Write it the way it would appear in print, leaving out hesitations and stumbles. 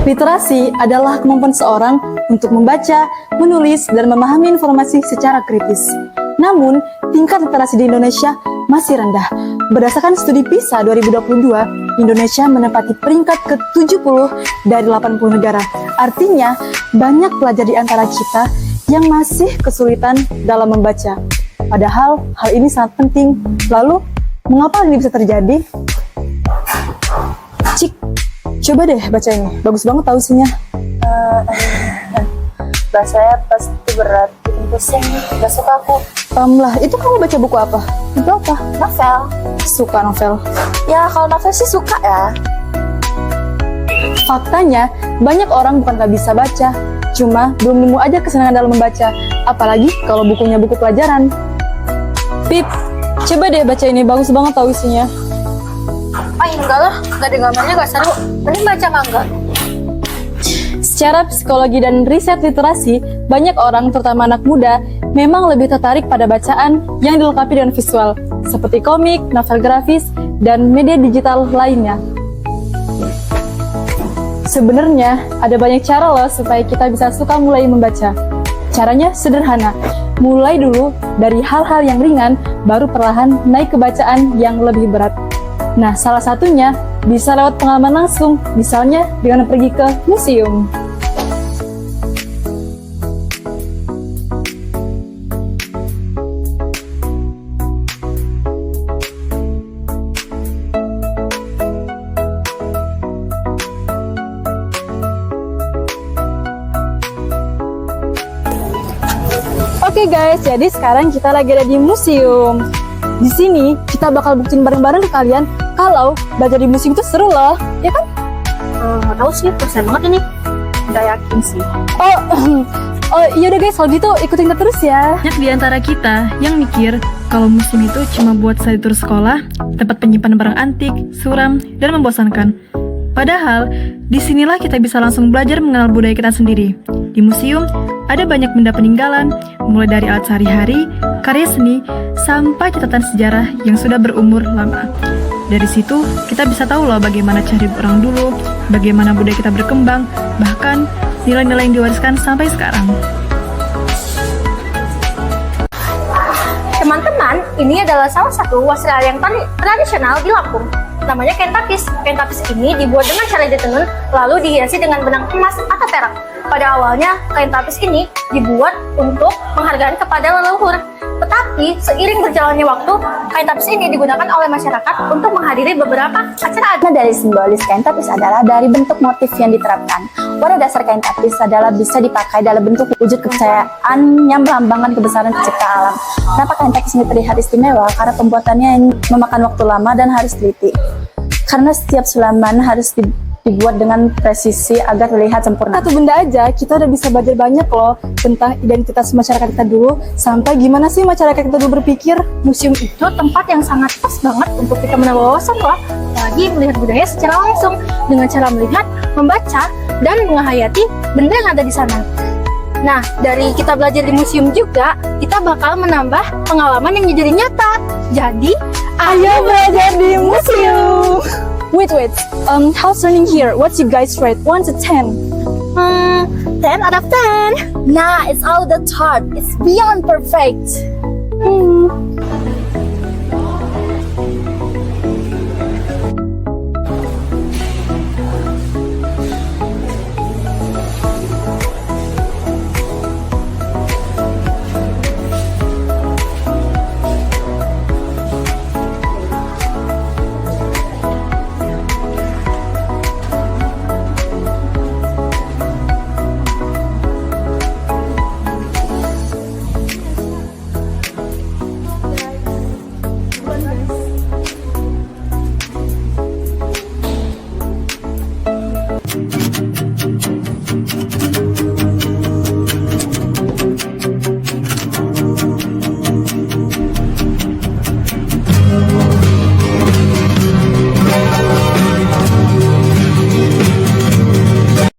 Literasi adalah kemampuan seorang untuk membaca, menulis, dan memahami informasi secara kritis. Namun, tingkat literasi di Indonesia masih rendah. Berdasarkan studi PISA 2022, Indonesia menempati peringkat ke-70 dari 80 negara. Artinya, banyak pelajar di antara kita yang masih kesulitan dalam membaca. Padahal, hal ini sangat penting. Lalu, mengapa ini bisa terjadi? Cik, coba deh baca ini, bagus banget tau isinya. Bahasanya pasti berat, bikin pusing, gak suka aku. Lah, itu kamu baca buku apa? Itu apa? Novel. Suka novel? Ya kalau novel sih suka ya. Faktanya, banyak orang bukan gak bisa baca, cuma belum nemu aja kesenangan dalam membaca, apalagi kalau bukunya buku pelajaran. Pip, coba deh baca ini, bagus banget tau isinya. Enggak lah, gak ada gambarnya gak seru. Mending baca manga. Secara psikologi dan riset literasi, banyak orang, terutama anak muda, memang lebih tertarik pada bacaan yang dilengkapi dengan visual, seperti komik, novel grafis, dan media digital lainnya. Sebenarnya, ada banyak cara loh supaya kita bisa suka mulai membaca. Caranya sederhana, mulai dulu dari hal-hal yang ringan, baru perlahan naik ke bacaan yang lebih berat. Nah, salah satunya bisa lewat pengalaman langsung, misalnya dengan pergi ke museum. Oke guys, jadi sekarang kita lagi ada di museum. Di sini kita bakal buktiin bareng-bareng ke kalian kalau baca di museum itu seru loh, ya kan? Nggak tahu sih, persen banget ini. Nggak yakin sih. Oh iya udah guys, kalau gitu ikutin kita terus ya. Banyak di antara kita yang mikir kalau museum itu cuma buat study tour sekolah, tempat penyimpanan barang antik, suram, dan membosankan. Padahal, disinilah kita bisa langsung belajar mengenal budaya kita sendiri. Di museum, ada banyak benda peninggalan, mulai dari alat sehari-hari, karya seni, sampai catatan sejarah yang sudah berumur lama. Dari situ, kita bisa tahu loh bagaimana cara hidup orang dulu, bagaimana budaya kita berkembang, bahkan nilai-nilai yang diwariskan sampai sekarang. Teman-teman, ini adalah salah satu wasilah yang tradisional di Lampung. Namanya kain tapis. Kain tapis ini dibuat dengan cara ditenun, lalu dihiasi dengan benang emas atau perak. Pada awalnya, kain tapis ini dibuat untuk penghargaan kepada leluhur. Tetapi, seiring berjalannya waktu, kain tapis ini digunakan oleh masyarakat untuk menghadiri beberapa acara adat. Dari simbolis kain tapis adalah dari bentuk motif yang diterapkan. Pada dasar kain tapis adalah bisa dipakai dalam bentuk wujud kepercayaan yang melambangkan kebesaran pencipta alam. Kenapa kain tapis ini terlihat istimewa? Karena pembuatannya memakan waktu lama dan harus teliti. Karena setiap sulaman harus dibuat dengan presisi agar terlihat sempurna. Satu benda aja, kita udah bisa belajar banyak loh tentang identitas masyarakat kita dulu, sampai gimana sih masyarakat kita dulu berpikir. Museum itu tempat yang sangat pas banget untuk kita menambah wawasan loh, apalagi melihat budaya secara langsung dengan cara melihat, membaca, dan menghayati benda yang ada di sana. Nah, dari kita belajar di museum juga, kita bakal menambah pengalaman yang jadi nyata. Jadi, Ayo belajar di museum. Wait, how's learning here? What's you guys rate? 1 to 10? 10 out of 10. Nah, it's all the thought. It's beyond perfect.